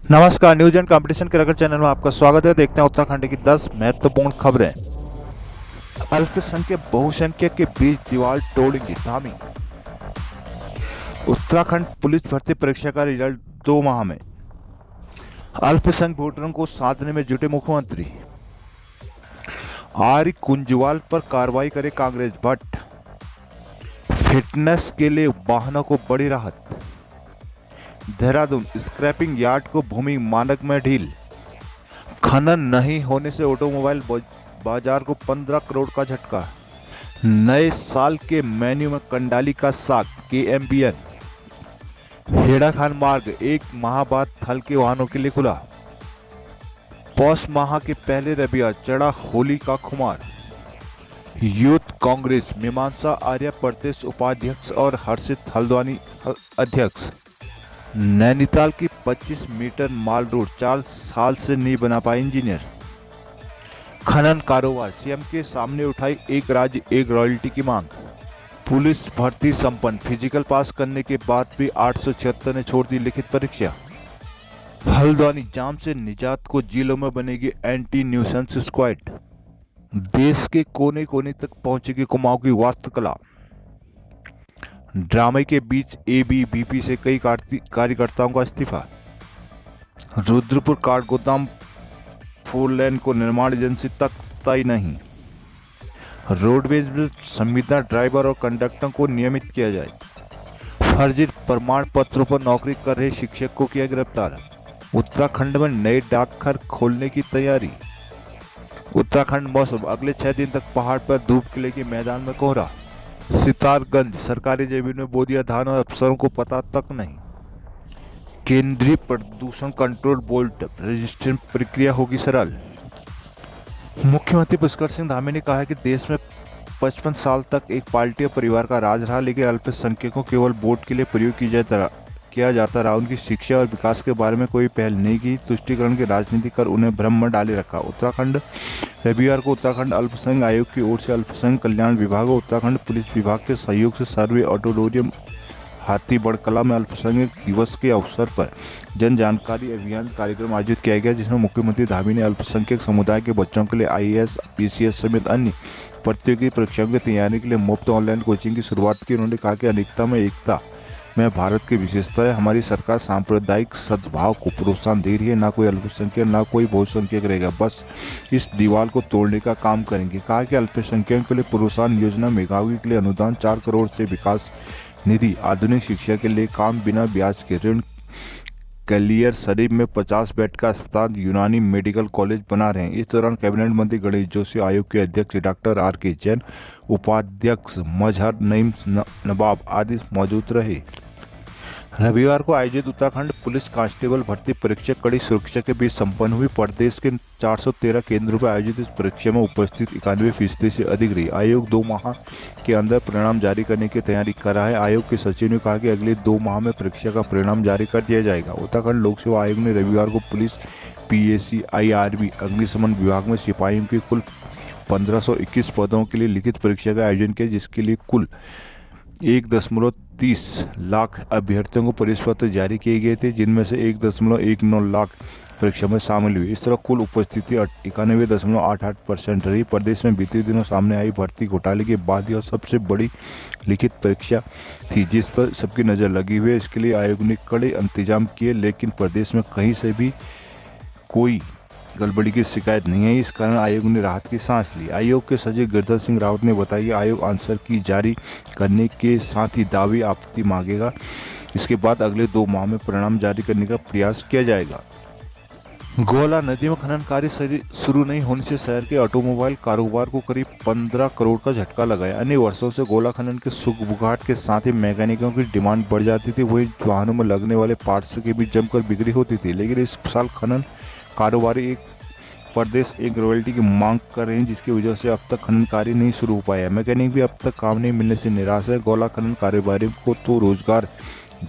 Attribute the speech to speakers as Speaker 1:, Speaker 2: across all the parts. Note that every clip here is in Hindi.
Speaker 1: नमस्कार, न्यूज एंड कंपटीशन के रगड़ चैनल में आपका स्वागत है। देखते हैं उत्तराखंड की 10 महत्वपूर्ण खबरें। अल्पसंख्यक बहुसंख्यक के बीच दीवार तोड़ेंगी धामी। उत्तराखंड पुलिस भर्ती परीक्षा का रिजल्ट 2 माह में। अल्पसंख्यक वोटरों को साधने में जुटे मुख्यमंत्री। आर्य कुंजवाल पर कार्रवाई करे कांग्रेस भट्ट। फिटनेस के लिए वाहनों को बड़ी राहत। देहरादून स्क्रैपिंग यार्ड को भूमि मानक में ढील। खनन नहीं होने से ऑटोमोबाइल बाजार को 15 करोड़ का झटका। नए साल के मेन्यू में कंडाली का साग KMBN। हेड़ाखान मार्ग 1 माह बाद हल्के वाहनों के लिए खुला। पौष माह के पहले रविवार चढ़ा होली का खुमार। यूथ कांग्रेस मीमांसा आर्य प्रदेश उपाध्यक्ष और हर्षित हल्द्वानी अध्यक्ष। नैनीताल की 25 मीटर माल रोड 4 साल से नहीं बना पाए इंजीनियर। खनन कारोबार CM के सामने उठाई एक राज्य एक रॉयल्टी की मांग। पुलिस भर्ती संपन्न, फिजिकल पास करने के बाद भी 876 ने छोड़ दी लिखित परीक्षा। हल्द्वानी जाम से निजात को जिलों में बनेगी एंटी न्यूसेंस स्क्वाड। देश के कोने कोने तक पहुंचेगी कुमाऊं की वास्तुकला। ड्रामे के बीच ABVP से कई कार्यकर्ताओं का इस्तीफा। रुद्रपुर काठगोदाम 4 लेन को निर्माण एजेंसी तक तय नहीं। रोडवेज में संविदा ड्राइवर और कंडक्टर को नियमित किया जाए। फर्जी प्रमाण पत्रों पर नौकरी कर रहे शिक्षक को किया गिरफ्तार। उत्तराखंड में नए डाकघर खोलने की तैयारी। उत्तराखंड मौसम अगले 6 दिन तक पहाड़ पर धूप खिलेगी, मैदान में कोहरा। सितारगंज सरकारी जमीन में बो दिया धान और अफसरों को पता तक नहीं। केंद्रीय प्रदूषण कंट्रोल बोर्ड रजिस्ट्रेशन प्रक्रिया होगी सरल। मुख्यमंत्री पुष्कर सिंह धामी ने कहा है कि देश में 55 साल तक एक पार्टी और परिवार का राज रहा, लेकिन अल्पसंख्यकों को केवल वोट के लिए प्रयोग किया जाता रहा। उनकी शिक्षा और विकास के बारे में कोई पहल नहीं की। तुष्टीकरण की राजनीति कर उन्हें भ्रम में डाले रखा। उत्तराखंड रविवार को उत्तराखंड अल्पसंख्यक आयोग की ओर से अल्पसंख्यक कल्याण विभाग और उत्तराखंड पुलिस विभाग के सहयोग से सर्वे ऑडिटोरियम हाथीबड़ कला में अल्पसंख्यक दिवस के अवसर पर जन जानकारी अभियान कार्यक्रम आयोजित किया गया, जिसमें मुख्यमंत्री धामी ने अल्पसंख्यक समुदाय के बच्चों के लिए IAS PCS समेत अन्य प्रतियोगी परीक्षाओं की तैयारी के लिए मुफ्त ऑनलाइन कोचिंग की शुरुआत की। उन्होंने कहा कि अनेकता में एकता में भारत की विशेषता है। हमारी सरकार सांप्रदायिक सद्भाव को प्रोत्साहन दे रही है। ना कोई अल्पसंख्यक ना कोई बहुसंख्यक रहेगा, बस इस दीवार को तोड़ने का काम करेंगे। कहा कि अल्पसंख्यकों के लिए प्रोत्साहन योजना, मेघावी के लिए अनुदान, 4 करोड़ से विकास निधि, आधुनिक शिक्षा के लिए काम बिना ब्याज के ऋण, कलियर शरीफ में 50 बेड का अस्पताल, यूनानी मेडिकल कॉलेज बना रहे हैं। इस दौरान कैबिनेट मंत्री गणेश जोशी, आयोग के अध्यक्ष डॉक्टर RK जैन, उपाध्यक्ष मजहर नईम नवाब आदि मौजूद रहे। रविवार को आयोजित उत्तराखंड पुलिस कांस्टेबल भर्ती परीक्षा कड़ी सुरक्षा के बीच संपन्न हुई। प्रदेश के 413 केंद्रों पर आयोजित इस परीक्षा में उपस्थित 91% से अधिक रही। आयोग 2 माह के अंदर परिणाम जारी करने की तैयारी कर रहा है। आयोग के सचिव ने कहा कि अगले 2 माह में परीक्षा का परिणाम जारी कर दिया जाएगा। उत्तराखंड लोक सेवा आयोग ने रविवार को पुलिस, PAC, IRB, अग्निशमन विभाग में सिपाहियों की कुल 1521 पदों के लिए लिखित परीक्षा का आयोजन किया, जिसके लिए कुल 1.30 लाख अभ्यर्थियों को प्रवेश पत्र जारी किए गए थे, जिनमें से 1.19 लाख परीक्षा में शामिल हुए। इस तरह कुल उपस्थिति 91.88% रही। प्रदेश में बीते दिनों सामने आई भर्ती घोटाले के बाद यह सबसे बड़ी लिखित परीक्षा थी जिस पर सबकी नज़र लगी हुई है। इसके लिए आयोग ने कड़े इंतजाम किए, लेकिन प्रदेश में कहीं से भी कोई गड़बड़ी की शिकायत नहीं है। इस कारण आयोग ने राहत की सांस ली। आयोग के सचिव गिरिधर सिंह रावत ने बताया कि आयोग आंसर की जारी करने के साथ ही दावे आपत्ति मांगेगा। इसके बाद अगले 2 माह में परिणाम जारी करने का प्रयास किया जाएगा। गोला नदी में खनन कार्य शुरू नहीं होने से शहर के ऑटोमोबाइल कारोबार को करीब 15 करोड़ का झटका लगा है। अन्य वर्षों से गोला खनन के सुगबुगाहट के साथ ही मैकेनिकों की डिमांड बढ़ जाती थी। वही वाहनों में लगने वाले पार्ट्स की भी जमकर बिक्री होती थी, लेकिन इस साल खनन कारोबारी एक प्रदेश एक रॉयल्टी की मांग कर रहे हैं, जिसकी वजह से अब तक खनन कार्य नहीं शुरू हो पाया है। मैकेनिक भी अब तक काम नहीं मिलने से निराश है। गोला खनन कारोबारियों को तो रोजगार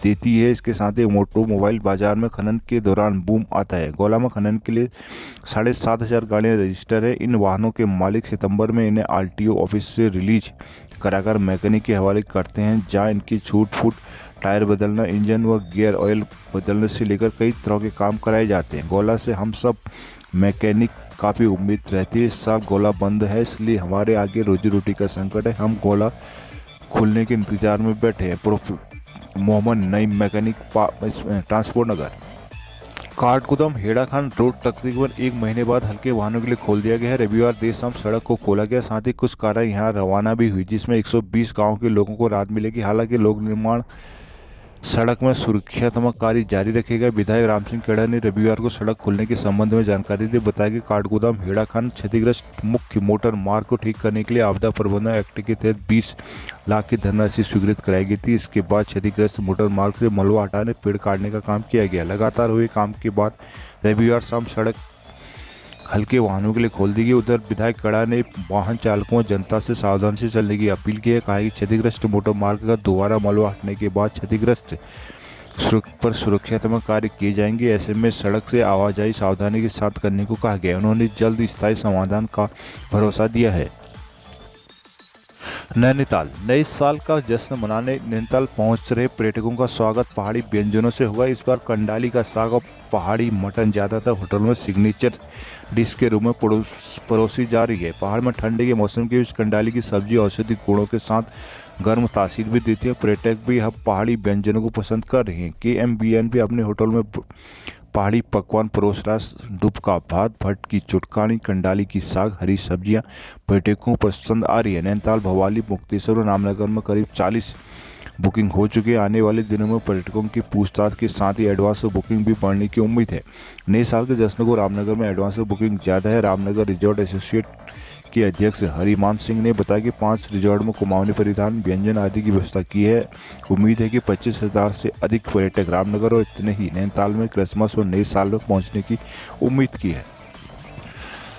Speaker 1: देती है, इसके साथ ही ऑटोमोबाइल बाजार में खनन के दौरान बूम आता है। गोला में खनन के लिए 7,500 गाड़ियां रजिस्टर है। इन वाहनों के मालिक सितंबर में इन्हें RTO ऑफिस से रिलीज कराकर मैकेनिक के हवाले करते हैं, जहां इनकी छूट फूट टायर बदलना, इंजन व गियर ऑयल बदलने से लेकर कई तरह के काम कराए जाते हैं। गोला से हम सब मैकेनिक काफ़ी उम्मीद रहती है। इस साल गोला बंद है, इसलिए हमारे आगे रोजी रोटी का संकट है। हम गोला खुलने के इंतजार में बैठे हैं। मोहम्मद नईम, मैकेनिक, ट्रांसपोर्ट नगर। काठगोदाम हेड़ाखान रोड तकरीबन 1 महीने बाद हल्के वाहनों के लिए खोल दिया गया है। रविवार देर शाम सड़क को खोला गया, साथ ही कुछ कारें यहां रवाना भी हुई, जिसमें 120 गांव के लोगों को राहत मिलेगी। हालांकि लोक निर्माण सड़क में सुरक्षात्मक कार्य जारी रखेगा। विधायक राम सिंह खेड़ा ने रविवार को सड़क खुलने के संबंध में जानकारी दी। बताया कि काठगोदाम हेड़ाखान क्षतिग्रस्त मुख्य मोटर मार्ग को ठीक करने के लिए आपदा प्रबंधन एक्ट के तहत 20 लाख की धनराशि स्वीकृत कराई गई थी। इसके बाद क्षतिग्रस्त मोटर मार्ग से मलबा हटाने, पेड़ काटने का काम किया गया। लगातार हुए काम के बाद रविवार शाम सड़क हल्के वाहनों के लिए खोल दी गई। उधर विधायक कड़ा ने वाहन चालकों और जनता से सावधानी से चलने की अपील की है। कहा कि क्षतिग्रस्त मोटर मार्ग का दोबारा मलबा हटने के बाद क्षतिग्रस्त पर सुरक्षात्मक कार्य किए जाएंगे। ऐसे में सड़क से आवाजाही सावधानी के साथ करने को कहा गया। उन्होंने जल्द स्थायी समाधान का भरोसा दिया है। नैनीताल नए साल का जश्न मनाने नैनीताल पहुंच रहे पर्यटकों का स्वागत पहाड़ी व्यंजनों से होगा। इस बार कंडाली का साग और पहाड़ी मटन ज्यादातर होटल में सिग्नेचर डिश के रूप में परोसी जा रही है। पहाड़ में ठंडी के मौसम के बीच कंडाली की सब्जी औषधि गुणों के साथ गर्म तासीर भी देती है। पर्यटक भी अब पहाड़ी व्यंजनों को पसंद कर रहे हैं। KMBN भी अपने होटल में पहाड़ी पकवान परोस रहा। डुबका भात, भट्ट की चुटकानी, कंडाली की साग, हरी सब्जियां पर्यटकों को पसंद आ रही है। नैनीताल, भवाली, मुक्तेश्वर और रामनगर में करीब 40 बुकिंग हो चुकी है। आने वाले दिनों में पर्यटकों की पूछताछ के साथ ही एडवांस बुकिंग भी बढ़ने की उम्मीद है। नए साल के जश्न को रामनगर में एडवांस बुकिंग ज़्यादा है। रामनगर रिजॉर्ट एसोसिएट के अध्यक्ष हरिमान सिंह ने बताया कि 5 रिजॉर्ट में कुमाऊनी परिधान, व्यंजन आदि की व्यवस्था की है। उम्मीद है कि 25,000 से अधिक पर्यटक रामनगर और इतने ही नैनीताल में क्रिसमस और नए साल में पहुंचने की उम्मीद की है।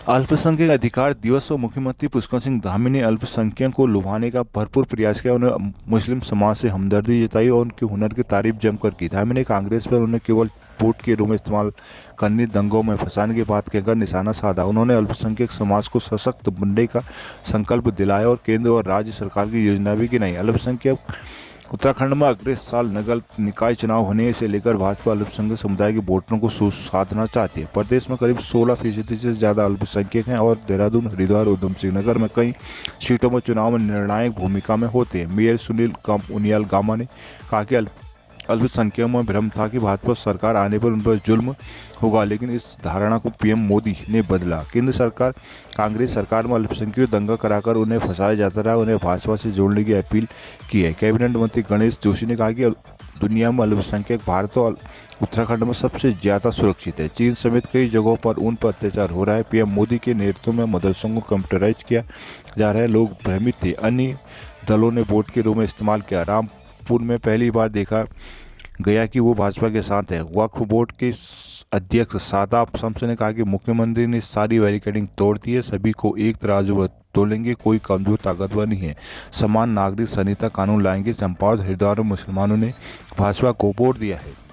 Speaker 1: अल्पसंख्यक अधिकार दिवस पर मुख्यमंत्री पुष्कर सिंह धामी ने अल्पसंख्यक को लुभाने का भरपूर प्रयास किया। उन्हें मुस्लिम समाज से हमदर्दी जताई और उनके हुनर की तारीफ जमकर की। धामी ने कांग्रेस पर उन्हें केवल वोट के रूप में इस्तेमाल करने, दंगों में फंसाने की बात कहकर निशाना साधा। उन्होंने अल्पसंख्यक समाज को सशक्त बनने का संकल्प दिलाया और केंद्र और राज्य सरकार की योजना भी गिनाई। अल्पसंख्यक उत्तराखंड में अगले साल नगर निकाय चुनाव होने से लेकर भाजपा अल्पसंख्यक समुदाय के वोटरों को सुसाधना चाहती है। प्रदेश में करीब 16% से ज़्यादा अल्पसंख्यक हैं और देहरादून, हरिद्वार, उधम सिंह नगर में कई सीटों में चुनाव में निर्णायक भूमिका में होते हैं। मेयर सुनील उनियाल गामा ने कहा कि अल्पसंख्यकों में भ्रम था कि भाजपा सरकार आने पर उन पर जुल्म होगा, लेकिन इस धारणा को PM मोदी ने बदला। केंद्र सरकार, कांग्रेस सरकार में अल्पसंख्यक दंगा कराकर उन्हें फंसाया जाता रहा। उन्हें भाजपा से जोड़ने की अपील की है। कैबिनेट मंत्री गणेश जोशी ने कहा कि दुनिया में अल्पसंख्यक भारत और उत्तराखंड में सबसे ज्यादा सुरक्षित है। चीन समेत कई जगहों पर उन पर अत्याचार हो रहा है। PM मोदी के नेतृत्व में मदरसों को कंप्यूटराइज किया जा रहा है। लोग भ्रमित थे, अन्य दलों ने वोट के रूप में इस्तेमाल किया। रामपुर में पहली बार देखा गया कि वो भाजपा के साथ है। वक्फ बोर्ड के अध्यक्ष सादाब शम्स ने कहा कि मुख्यमंत्री ने सारी बैरिकेडिंग तोड़ दी है। सभी को एक तराजू में तोलेंगे, कोई कमजोर ताकतवर नहीं है। समान नागरिक संहिता कानून लाएंगे। चंपावत, हरिद्वार में मुसलमानों ने भाजपा को वोट दिया है।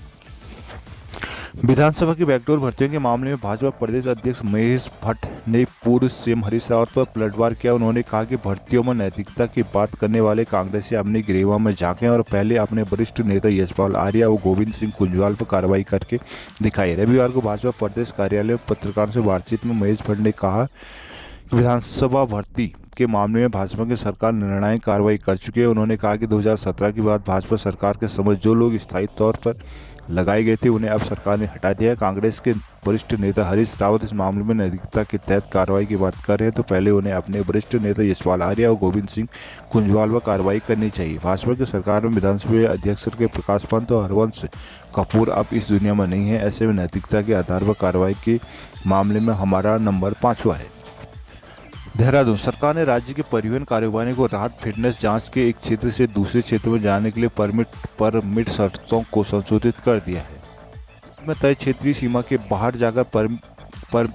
Speaker 1: विधानसभा की बैकडोर भर्तियों के मामले में भाजपा प्रदेश अध्यक्ष महेश भट्ट ने पूर्व CM हरीश रावत पर पलटवार किया। उन्होंने कहा कि भर्तियों में नैतिकता की बात करने वाले कांग्रेसी अपने गिरेवा में झांकें और पहले अपने वरिष्ठ नेता यशपाल आर्या और गोविंद सिंह कुंजवाल पर कार्रवाई करके दिखाई। रविवार को भाजपा प्रदेश कार्यालय में पत्रकारों से बातचीत में महेश भट्ट ने कहा कि विधानसभा भर्ती के मामले में भाजपा की सरकार निर्णायक कार्रवाई कर चुकी है। उन्होंने कहा कि 2017 के बाद भाजपा सरकार के समय जो लोग स्थायी तौर पर लगाए गए थे उन्हें अब सरकार ने हटा दिया है। कांग्रेस के वरिष्ठ नेता हरीश रावत इस मामले में नैतिकता के तहत कार्रवाई की बात कर रहे हैं तो पहले उन्हें अपने वरिष्ठ नेता यशपाल आर्या और गोविंद सिंह कुंजवाल पर कार्रवाई करनी चाहिए। भाजपा की सरकार में विधानसभा अध्यक्ष के प्रकाश पंत और हरवंश कपूर अब इस दुनिया में नहीं है। ऐसे में नैतिकता के आधार पर कार्रवाई के मामले में हमारा नंबर 5वां है। देहरादून सरकार ने राज्य के परिवहन कारोबारियों को राहत फिटनेस जांच के एक क्षेत्र से दूसरे क्षेत्र में जाने के लिए परमिट शर्तों को संशोधित कर दिया है। में तय क्षेत्रीय सीमा के बाहर जाकर पर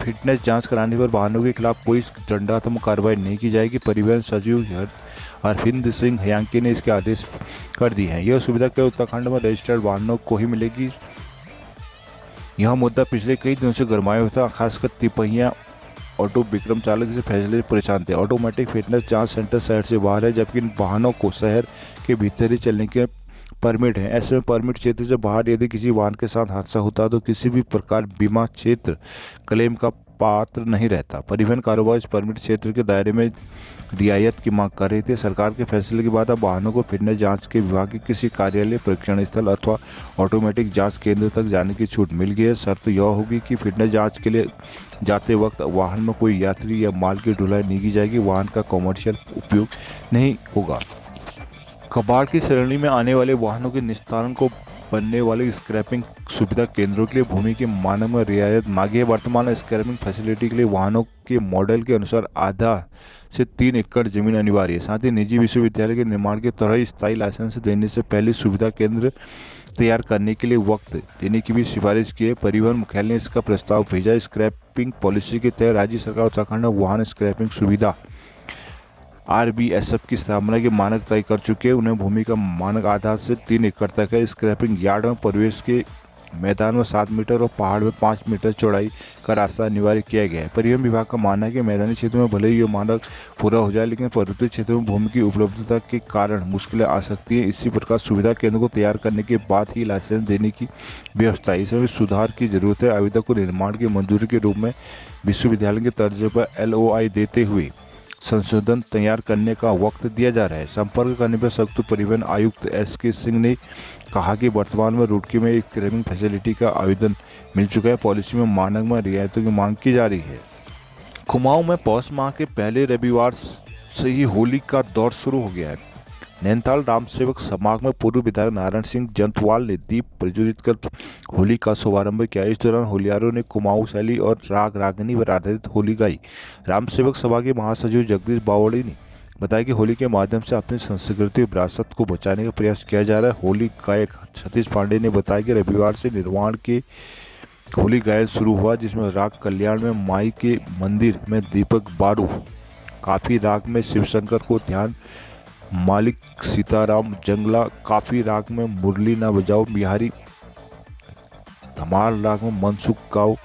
Speaker 1: फिटनेस जांच कराने पर वाहनों के खिलाफ कोई दंडात्मक कार्रवाई नहीं की जाएगी। परिवहन सचिव हरविंद सिंह हयांकी ने इसके आदेश कर दिए हैं। यह सुविधा केवल उत्तराखंड में रजिस्टर्ड वाहनों को ही मिलेगी। यह मुद्दा पिछले कई दिनों से गरमाया हुआ था। खासकर तिपहिया ऑटो विक्रम चालक इस फैसले से परेशान थे। ऑटोमेटिक फिटनेस जांच सेंटर शहर से बाहर है, जबकि इन वाहनों को शहर के भीतर ही चलने के परमिट है। ऐसे में परमिट क्षेत्र से बाहर यदि किसी वाहन के साथ हादसा होता है तो किसी भी प्रकार बीमा क्षेत्र क्लेम का पात्र नहीं रहता। परिवहन कारोबार इस परमिट क्षेत्र के दायरे में रियायत की मांग कर रही थी। सरकार के फैसले के बाद अब वाहनों को फिटनेस जांच के विभाग के किसी कार्यालय, परीक्षण स्थल अथवा ऑटोमेटिक जांच केंद्र तक जाने की छूट मिल गई है। शर्त यह होगी कि फिटनेस जांच के लिए जाते वक्त वाहन में कोई यात्री या माल की ढुलाई नहीं की जाएगी। वाहन का कमर्शियल उपयोग नहीं होगा। कबाड़ की श्रेणी में आने वाले वाहनों के निस्तारण को बनने वाले स्क्रैपिंग सुविधा केंद्रों के लिए भूमि के मानक में रियायत मांगी है। वर्तमान स्क्रैपिंग फैसिलिटी के लिए वाहनों के मॉडल के अनुसार आधा से 3 एकड़ जमीन अनिवार्य है। साथ ही निजी विश्वविद्यालय के निर्माण के तरह स्थायी लाइसेंस देने से पहले सुविधा केंद्र तैयार करने के लिए वक्त देने की भी सिफारिश की है। परिवहन मुख्यालय ने इसका प्रस्ताव भेजा। स्क्रैपिंग पॉलिसी के तहत राज्य सरकार उत्तराखंड में वाहन स्क्रैपिंग सुविधा RBSF की स्थापना के मानक तय कर चुके हैं। उन्हें भूमि का मानक आधा से 3 एकड़ तक है। स्क्रैपिंग यार्ड में प्रवेश के मैदान में 7 मीटर और पहाड़ में 5 मीटर चौड़ाई का रास्ता अनिवार्य किया गया है। परिवहन विभाग का मानना है कि मैदानी क्षेत्र में भले ही ये मानक पूरा हो जाए, लेकिन पर्वतीय क्षेत्रों में भूमि की उपलब्धता के कारण मुश्किलें आ सकती हैं। इसी प्रकार सुविधा केंद्र को तैयार करने के बाद ही लाइसेंस देने की व्यवस्था है। इसमें सुधार की जरूरत है। आवेदक को निर्माण की मंजूरी के रूप में विश्वविद्यालय के तर्ज पर LOI देते हुए संशोधन तैयार करने का वक्त दिया जा रहा है। संपर्क करने पर संयुक्त परिवहन आयुक्त SK सिंह ने कहा कि वर्तमान में रुड़की में एक स्क्रैपिंग फैसिलिटी का आवेदन मिल चुका है। पॉलिसी में मानक में रियायतों की मांग की जा रही है। कुमाऊं में पौष माह के पहले रविवार से ही होली का दौर शुरू हो गया है। नैनीताल राम सेवक समाज में पूर्व विधायक नारायण सिंह जंतवाल ने दीप प्रज्वलित कर होली का शुभारंभ किया। इस दौरान होलियारों ने कुमाऊं शैली और राग रागनी पर आधारित होली गाई। राम सेवक सभा के महासचिव जगदीश बावड़ी ने बताया कि होली के माध्यम से अपनी संस्कृति विरासत को बचाने का प्रयास किया जा रहा है। होली गायक सतीश पांडे ने बताया कि रविवार से निर्वाण के होली गायन शुरू हुआ, जिसमें राग कल्याण में माई के मंदिर में दीपक बारू, काफी राग में शिवशंकर को ध्यान, मालिक सीताराम जंगला, काफी राग में मुरली ना बजाओ बिहारी, धमाल राग में मनसुख गाओ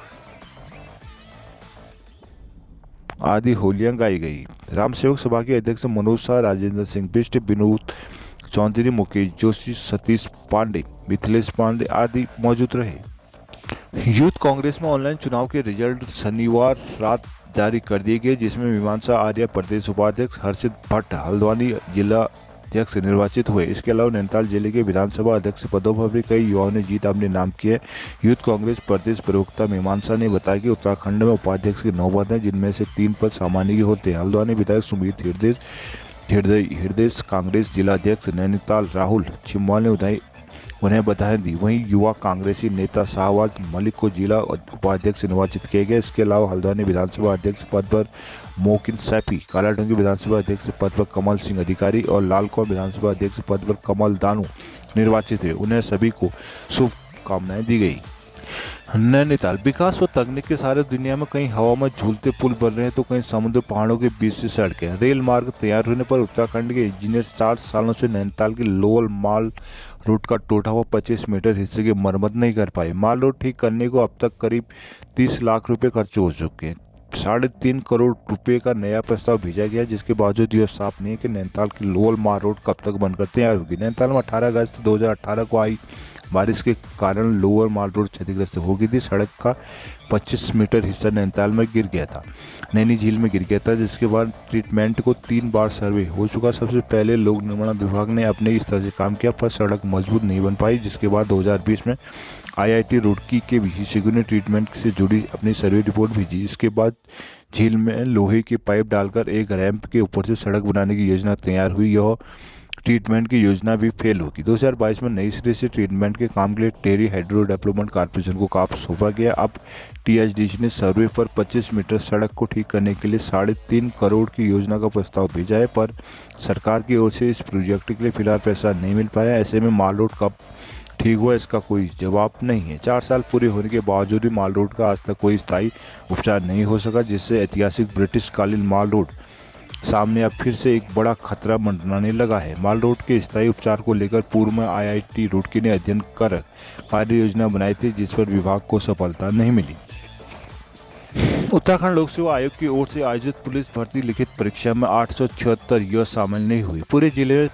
Speaker 1: आदि होलियां गाई गई। राम सेवक सभा के अध्यक्ष मनोज शाह, राजेंद्र सिंह बिष्ट, विनोद चौधरी, मुकेश जोशी, सतीश पांडे, मिथिलेश पांडे आदि मौजूद रहे। यूथ कांग्रेस में ऑनलाइन चुनाव के रिजल्ट शनिवार रात जारी कर दिए गए, जिसमें मीमांसा आर्य प्रदेश उपाध्यक्ष, हर्षित भट्ट हल्द्वानी जिला अध्यक्ष निर्वाचित हुए। इसके अलावा नैनीताल जिले के विधानसभा अध्यक्ष पदों पर भी कई युवाओं ने जीत अपने नाम की है। यूथ कांग्रेस प्रदेश प्रवक्ता मीमांसा ने बताया कि उत्तराखंड में उपाध्यक्ष के 9 पद हैं, जिनमें से 3 पद सामान्य के होते हैं। हल्द्वानी विधायक सुमित हृदय कांग्रेस जिला अध्यक्ष नैनीताल राहुल चिम्वाल ने उन्हें बधाई दी। वहीं युवा कांग्रेसी नेता शाहबाज मलिक को जिला उपाध्यक्ष निर्वाचित किया गया। इसके अलावा हल्द्वानी विधानसभा अध्यक्ष पद पर मोकिन सैफी, कालाडूंगी विधानसभा अध्यक्ष पद पर कमल सिंह अधिकारी और लालकौर विधानसभा अध्यक्ष पद पर कमल दानू निर्वाचित हुए। उन्हें सभी को शुभकामनाएं दी गई। नैनीताल विकास व तकनीक के सारे दुनिया में कहीं हवा में झूलते पुल बन रहे हैं तो कहीं समुद्र पहाड़ों के बीच से सड़कें। रेल मार्ग तैयार होने पर उत्तराखंड के इंजीनियर 4 सालों से नैनीताल के लोअर माल रोड का टूटा हुआ 25 मीटर हिस्से की मरम्मत नहीं कर पाए। माल रोड ठीक करने को अब तक करीब 30 लाख रुपए खर्च हो चुके हैं। 3.5 करोड़ रुपए का नया प्रस्ताव भेजा गया, जिसके बावजूद यह साफ नहीं है कि नैनीताल की लोअर माल रोड कब तक बनकर तैयार होगी। नैनीताल में 18 अगस्त 2018 को आई बारिश के कारण लोअर माल रोड क्षतिग्रस्त हो गई थी। सड़क का 25 मीटर हिस्सा नैनीताल में गिर गया था, नैनी झील में गिर गया था, जिसके बाद ट्रीटमेंट को 3 बार सर्वे हो चुका। सबसे पहले लोक निर्माण विभाग ने अपने स्तर से काम किया, पर सड़क मजबूत नहीं बन पाई, जिसके बाद 2020 में IIT रुड़की के विशेषज्ञों ने ट्रीटमेंट से जुड़ी अपनी सर्वे रिपोर्ट भेजी। इसके बाद झील में लोहे की पाइप डालकर एक रैंप के ऊपर से सड़क बनाने की योजना तैयार हुई। यह ट्रीटमेंट की योजना भी फेल होगी। 2022 में नई सिरे से ट्रीटमेंट के काम के लिए टेरी हाइड्रो डेवलपमेंट कॉर्पोरेशन को काम सौंपा गया। अब THDC ने सर्वे पर 25 मीटर सड़क को ठीक करने के लिए 3.5 करोड़ की योजना का प्रस्ताव भेजा है, पर सरकार की ओर से इस प्रोजेक्ट के लिए फिलहाल पैसा नहीं मिल पाया। ऐसे में माल रोड कब ठीक हुआ, इसका कोई जवाब नहीं है। 4 साल पूरे होने के बावजूद भी माल रोड का आज तक कोई स्थायी उपचार नहीं हो सका, जिससे ऐतिहासिक ब्रिटिश कालीन माल रोड सामने अब फिर से एक बड़ा खतरा मंडराने लगा है। माल रोड के स्थायी उपचार को लेकर पूर्व में IIT रुड़की ने अध्ययन कर कार्य योजना बनाई थी, जिस पर विभाग को सफलता नहीं मिली। उत्तराखंड लोक सेवा आयोग की ओर से आयोजित पुलिस भर्ती लिखित परीक्षा में 876 युवा शामिल नहीं हुई। पूरे जिले में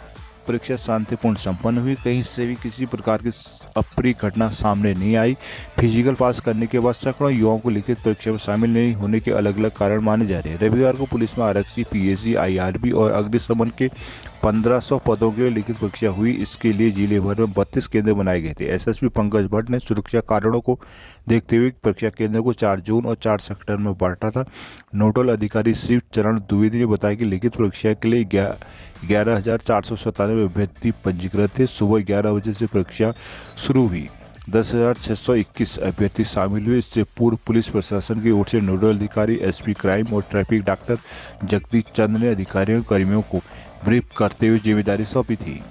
Speaker 1: परीक्षा शांतिपूर्ण संपन्न हुई। कहीं से भी किसी प्रकार की अप्रिय घटना सामने नहीं आई। फिजिकल पास करने के बाद सैकड़ों युवाओं को लिखित परीक्षा में शामिल नहीं होने के अलग अलग कारण माने जा रहे हैं। रविवार को पुलिस में आरक्षी, पीएसी, आईआरबी और अग्निशमन के 1500 पदों के लिए लिखित परीक्षा हुई। इसके लिए जिले भर में 32 केंद्र बनाए गए थे। एसएसपी पंकज भट्ट ने सुरक्षा कारणों को देखते हुए परीक्षा केंद्र को 4 जोन और 4 सेक्टर में बांटा था। नोडल अधिकारी शिव चरण द्विवेदी ने बताया कि लिखित परीक्षा के लिए 11,497 अभ्यर्थी पंजीकृत थे। सुबह 11 बजे से परीक्षा शुरू हुई। 10,621 अभ्यर्थी शामिल हुए। इससे पूर्व पुलिस प्रशासन की ओर से नोडल अधिकारी, एसपी क्राइम और ट्रैफिक डॉक्टर जगदीश चंद ने अधिकारियों कर्मियों को ब्रीफ करते हुए जिम्मेदारी सौंपी थी।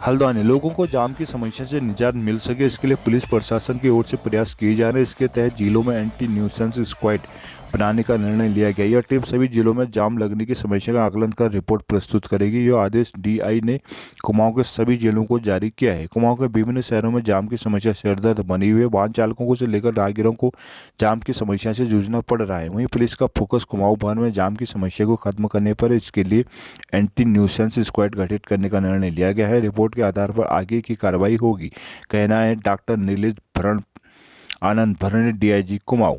Speaker 1: हल्द्वानी लोगों को जाम की समस्या से निजात मिल सके, इसके लिए पुलिस प्रशासन की ओर से प्रयास किए जा रहे हैं। इसके तहत जिलों में एंटी न्यूसेंस स्क्वाड बनाने का निर्णय लिया गया। यह टीम सभी जिलों में जाम लगने की समस्या का आकलन कर रिपोर्ट प्रस्तुत करेगी। यह आदेश डीआई ने कुमाऊं के सभी जिलों को जारी किया है। कुमाऊं के विभिन्न शहरों में जाम की समस्या सिरदर्द बनी हुई है। वाहन चालकों से लेकर राहगीरों को जाम की समस्या से जूझना पड़ रहा है। वहीं पुलिस का फोकस कुमाऊं भर में जाम की समस्या को खत्म करने पर। इसके लिए एंटी न्यूसेंस स्क्वाड गठित करने का निर्णय लिया गया है। रिपोर्ट के आधार पर आगे की कार्रवाई होगी, कहना है डॉक्टर नीलेश भरण आनंद भरण, डीआईजी कुमाऊं।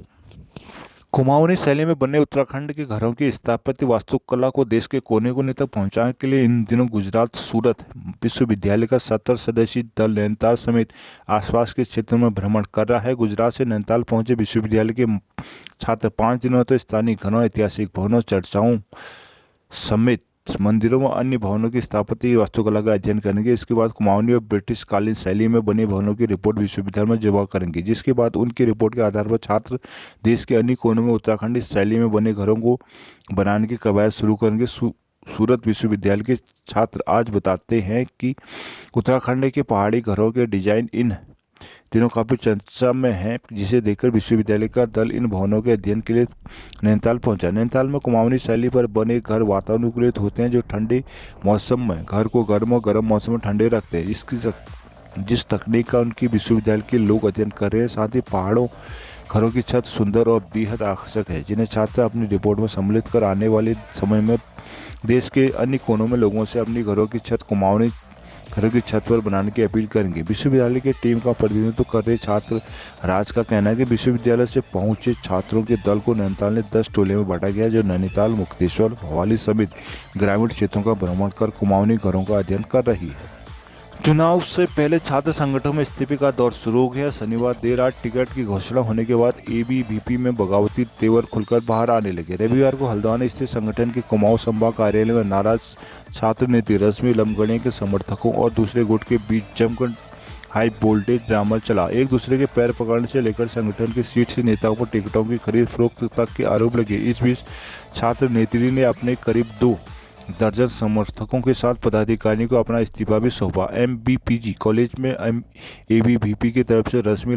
Speaker 1: कुमाऊनी शैली में बने उत्तराखंड के घरों की स्थापत्य वास्तुकला को देश के कोने कोने तक पहुंचाने के लिए इन दिनों गुजरात सूरत विश्वविद्यालय का 70 सदस्यीय दल नैनीताल समेत आसपास के क्षेत्र में भ्रमण कर रहा है। गुजरात से नैनीताल पहुंचे विश्वविद्यालय के छात्र 5 दिनों तक स्थानीय घरों, ऐतिहासिक भवनों, चर्चाओं समेत मंदिरों व अन्य भवनों की स्थापत्य वास्तुकला का अध्ययन करेंगे। इसके बाद कुमाऊनी और ब्रिटिश कालीन शैली में बने भवनों की रिपोर्ट विश्वविद्यालय में जमा करेंगे, जिसके बाद उनकी रिपोर्ट के आधार पर छात्र देश के अन्य कोनों में उत्तराखंडी शैली में बने घरों को बनाने की कवायद शुरू करेंगे। सूरत विश्वविद्यालय के छात्र आज बताते हैं कि उत्तराखंड के पहाड़ी घरों के डिजाइन इन दिनों काफी चर्चा में है, जिसे देखकर विश्वविद्यालय का दल इन भवनों के अध्ययन के लिए नैनीताल पहुंचा। नैनीताल में कुमाऊनी शैली पर बने घर वातानुकूलित होते हैं, जो ठंडे मौसम में घर को गर्म और गर्म मौसम में ठंडे रखते हैं। जिस तकनीक का उनकी विश्वविद्यालय के लोग अध्ययन कर रहे हैं, साथ ही पहाड़ों घरों की छत सुंदर और बेहद आकर्षक है, जिन्हें छात्र अपनी रिपोर्ट में सम्मिलित कर आने वाले समय में देश के अन्य कोनों में लोगों से अपनी घरों की छत कुमाऊनी घरों की छत पर बनाने की अपील करेंगे। विश्वविद्यालय की टीम का प्रतिनिधित्व कर रहे छात्र राज का कहना है कि विश्वविद्यालय से पहुंचे छात्रों के दल को नैनीताल ने 10 टोले में बांटा गया, जो नैनीताल, मुक्तेश्वर, भवाली समेत ग्रामीण क्षेत्रों का भ्रमण कर कुमाऊनी घरों का अध्ययन कर रही है। चुनाव से पहले छात्र संगठनों में इस्तीफे का दौर शुरू हो गया। शनिवार देर रात टिकट की घोषणा होने के बाद एबीवीपी में बगावती तेवर खुलकर बाहर आने लगे। रविवार को हल्द्वानी स्थित संगठन के कुमाऊं संभाग कार्यालय में नाराज छात्र नेत्री रश्मि लमगड़िया के समर्थकों और दूसरे गुट के बीच जमकर हाई वोल्टेज ड्रामा चला। एक दूसरे के पैर पकड़ने से लेकर संगठन की सीट से नेताओं पर टिकटों की खरीद फरोख्त तक के आरोप लगे। इस बीच छात्र नेत्री ने अपने करीब 2 दर्जन समर्थकों के साथ पदाधिकारियों को अपना इस्तीफा भी सौंपा। एमबीपीजी कॉलेज में एबीवीपी की तरफ से रश्मि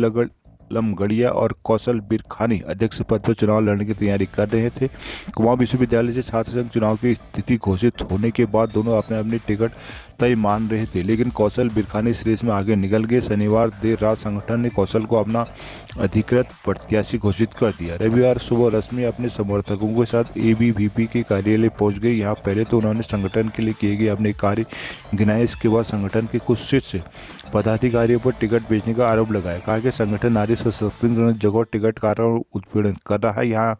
Speaker 1: लमगड़िया और कौशल बिरखानी अध्यक्ष पद पर चुनाव लड़ने की तैयारी कर रहे थे। कुमाऊं विश्वविद्यालय से छात्र संघ चुनाव की स्थिति घोषित होने के बाद दोनों अपने अपनी टिकट तय मान रहे थे, लेकिन कौशल बिरखानी इस रेस में आगे निकल गए। शनिवार देर रात संगठन ने कौशल को अपना अधिकृत प्रत्याशी घोषित कर दिया। रविवार सुबह रश्मि अपने समर्थकों के साथ एबीवीपी के कार्यालय पहुंच गई। यहाँ पहले तो उन्होंने संगठन के लिए किए गए अपने कार्य गिनाए। इसके बाद संगठन के कुछ शीर्ष पदाधिकारियों पर टिकट बेचने का आरोप लगाया। कहा कि संगठन नारी सशक्तिकरण जगह टिकट कारण उत्पीड़न कर रहा है। यहाँ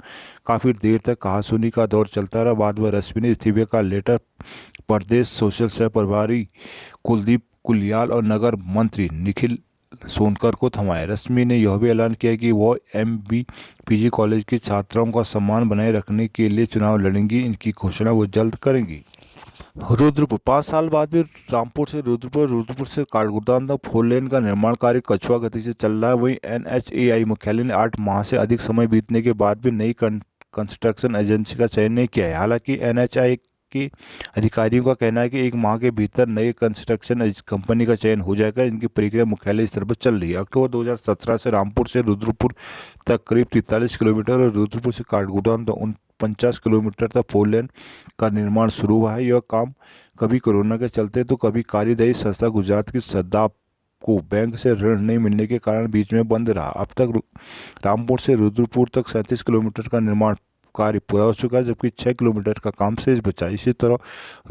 Speaker 1: काफी देर तक कहासुनी का दौर चलता रहा। बाद में रश्मि ने इस्तीफे का लेटर प्रदेश सोशल सह प्रभारी कुलदीप कुलियाल और नगर मंत्री निखिल सोनकर को थमाया। रश्मि ने यह भी ऐलान किया कि वो एमबीपीजी कॉलेज की छात्राओं का सम्मान बनाए रखने के लिए चुनाव लड़ेंगी। इनकी घोषणा वो जल्द करेंगी। रुद्रपुर 5 साल बाद भी रामपुर से काठगोदाम तक 4 लेन का निर्माण कार्य कछुआ गति से चल रहा है। वहीं एनएचएआई मुख्यालय ने 8 माह से अधिक समय बीतने के बाद भी नई कंस्ट्रक्शन एजेंसी का चयन नहीं किया है। हालांकि एनएचएआई के अधिकारियों का कहना है कि 1 माह के भीतर नई कंस्ट्रक्शन कंपनी का चयन हो जाएगा। इनकी प्रक्रिया मुख्यालय स्तर पर चल रही है। अक्टूबर 2017 से रामपुर से रुद्रपुर तक करीब 43 किलोमीटर और रुद्रपुर से काठगोदाम तक 50 किलोमीटर तक 4 लेन का निर्माण शुरू हुआ है। यह काम कभी कोरोना के चलते तो कभी कार्यदायी संस्था गुजरात की सदाब को बैंक से ऋण नहीं मिलने के कारण बीच में बंद रहा। अब तक रामपुर से रुद्रपुर तक 37 किलोमीटर का निर्माण कार्य पूरा हो चुका है, जबकि 6 किलोमीटर का काम शेष बचा है। इसी तरह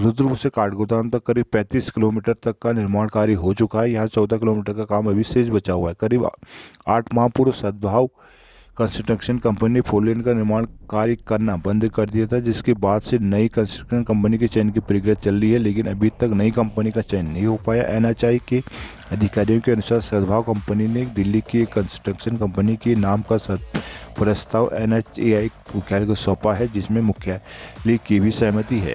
Speaker 1: रुद्रपुर से काठगोदाम तक करीब 35 किलोमीटर तक का निर्माण कार्य हो चुका है। यहाँ 14 किलोमीटर का काम अभी शेष बचा हुआ है। करीब 8 माह पूर्व सद्भाव कंस्ट्रक्शन कंपनी ने 4 लेन का निर्माण कार्य करना बंद कर दिया था, जिसके बाद से नई कंस्ट्रक्शन कंपनी के चयन की प्रक्रिया चल रही है, लेकिन अभी तक नई कंपनी का चयन नहीं हो पाया। एनएचआई के अधिकारियों के अनुसार सद्भाव कंपनी ने दिल्ली की कंस्ट्रक्शन कंपनी के नाम का प्रस्ताव एनएचएआई मुख्यालय को सौंपा है, जिसमें मुख्यालय की भी सहमति है।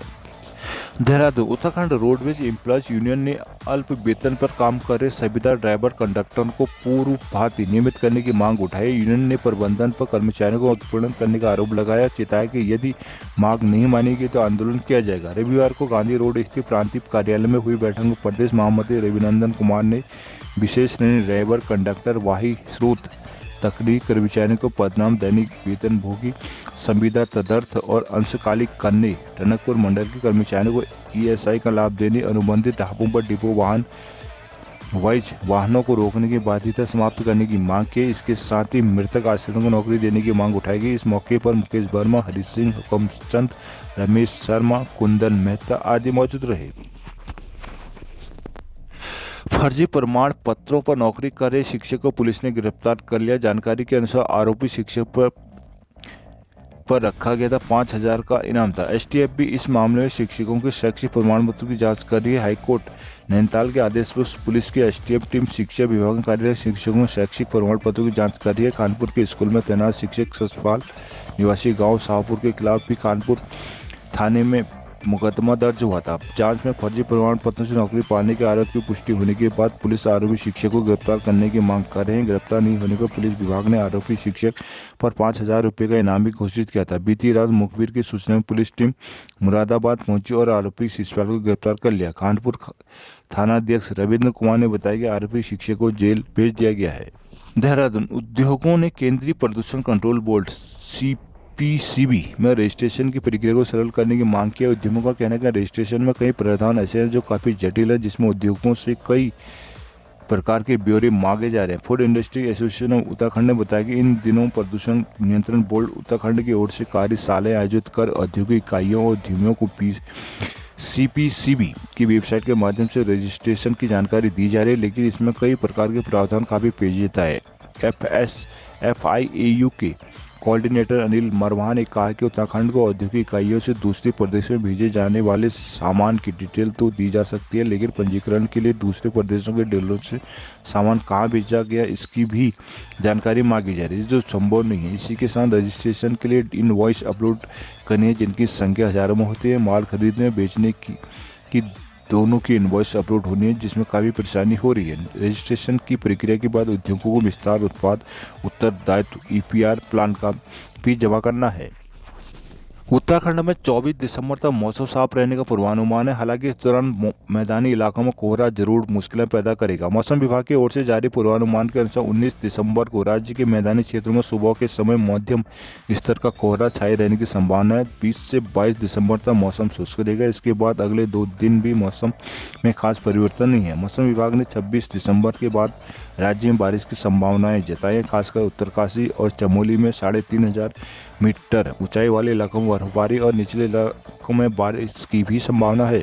Speaker 1: Dehradun Uttarakhand roadways employees union ने अल्प वेतन पर काम कर रहे संविदा ड्राइवर कंडक्टर को पूर्व भांति नियमित करने की मांग उठाई। यूनियन ने प्रबंधन पर कर्मचारियों को उत्पीड़न करने का आरोप लगाया, चेताया कि यदि मांग नहीं मानी गई तो आंदोलन किया जाएगा। रविवार को गांधी रोड स्थित प्रांतीय कार्यालय में हुई बैठक में प्रदेश महामंत्री रविनंदन कुमार ने विशेष श्रेणी ड्राइवर कंडक्टर वाही स्रोत तकनीक कर्मचारियों को पदनाम दैनिक वेतन भोगी संविदा तदर्थ और अंशकालिक करने, टनकपुर मंडल के कर्मचारियों को ईएसआई का लाभ देने, अनुबंधित ढाबों पर डिपो वाइज वाहनों को रोकने की बाध्यता समाप्त करने की मांग की। इसके साथ ही मृतक आश्रितों को नौकरी देने की मांग उठाई गई। इस मौके पर मुकेश वर्मा, हरि सिंह, हुकमचंद, रमेश शर्मा, कुंदन मेहता आदि मौजूद रहे। फर्जी प्रमाण पत्रों पर नौकरी कर रहे शिक्षक को पुलिस ने गिरफ्तार कर लिया। जानकारी के अनुसार आरोपी शिक्षक पर रखा गया था 5,000 का इनाम था। एसटीएफ भी इस मामले में शिक्षकों के शैक्षिक प्रमाण पत्रों की जांच कर रही है। हाईकोर्ट नैनीताल के आदेश पर पुलिस की एसटीएफ टीम शिक्षा विभाग में कार्यरत शिक्षकों के शैक्षिक प्रमाण पत्रों की जांच कर रही है। कानपुर के स्कूल में तैनात शिक्षक ससपाल निवासी गाँव शाहपुर के खिलाफ भी कानपुर थाने में मुकदमा दर्ज हुआ था। जांच में फर्जी प्रमाण पत्रों से नौकरी पाने के आरोप की पुष्टि होने के बाद पुलिस आरोपी शिक्षक को गिरफ्तार करने की मांग कर रहे हैं। गिरफ्तार नहीं होने पर पुलिस विभाग ने आरोपी शिक्षक पर 5,000 रुपये का इनाम भी घोषित किया था। बीती रात मुखबिर की सूचना में पुलिस टीम मुरादाबाद पहुंची और आरोपी शिषपाल को गिरफ्तार कर लिया। कानपुर थानाध्यक्ष रविंद्र कुमार ने बताया कि आरोपी शिक्षक को जेल भेज दिया गया है। देहरादून उद्योगों ने केंद्रीय प्रदूषण कंट्रोल बोर्ड पीसीबी में रजिस्ट्रेशन की प्रक्रिया को सरल करने की मांग की है। उद्यमों का कहना है कि रजिस्ट्रेशन में कई प्रावधान ऐसे हैं जो काफी जटिल है, जिसमें उद्योगों से कई प्रकार के ब्यौरे मांगे जा रहे हैं। Food industry association of Uttarakhand ने बताया कि इन दिनों प्रदूषण नियंत्रण बोर्ड उत्तराखंड की ओर से कार्यशालाएं आयोजित कर औद्योगिक इकाइयों और उद्यमियों को सीपीसीबी की वेबसाइट के माध्यम से रजिस्ट्रेशन की जानकारी दी जा रही है, लेकिन इसमें कई प्रकार के प्रावधान काफी पेचीदा है। FIAU के कोऑर्डिनेटर अनिल मरवाहा ने कहा कि उत्तराखंड को औद्योगिक इकाइयों से दूसरे प्रदेशों में भेजे जाने वाले सामान की डिटेल तो दी जा सकती है, लेकिन पंजीकरण के लिए दूसरे प्रदेशों के डीलरों से सामान कहाँ भेजा गया इसकी भी जानकारी मांगी जा रही है, जो संभव नहीं है। इसी के साथ रजिस्ट्रेशन के लिए इनवॉइस अपलोड करनी है, जिनकी संख्या हजारों में होती है। माल खरीदने बेचने की दोनों की इनवॉइस अपलोड होनी है, जिसमें काफ़ी परेशानी हो रही है। रजिस्ट्रेशन की प्रक्रिया के बाद उद्योगों को विस्तार उत्पाद उत्तरदायित्व EPR प्लान का भी जमा करना है। उत्तराखंड में 24 दिसंबर तक मौसम साफ रहने का पूर्वानुमान है। हालांकि इस दौरान मैदानी इलाकों में कोहरा जरूर मुश्किलें पैदा करेगा। मौसम विभाग की ओर से जारी पूर्वानुमान के अनुसार 19 दिसंबर को राज्य के मैदानी क्षेत्रों में सुबह के समय मध्यम स्तर का कोहरा छाए रहने की संभावना है। 20 से 22 दिसंबर तक मौसम शुष्क रहेगा। इसके बाद अगले 2 दिन भी मौसम में खास परिवर्तन नहीं है। मौसम विभाग ने 26 दिसंबर के बाद राज्य में बारिश की संभावनाएं जताई है। खासकर उत्तरकाशी और चमोली में 3,500 मीटर ऊंचाई वाले इलाकों में बर्फबारी और निचले इलाकों में बारिश की भी संभावना है।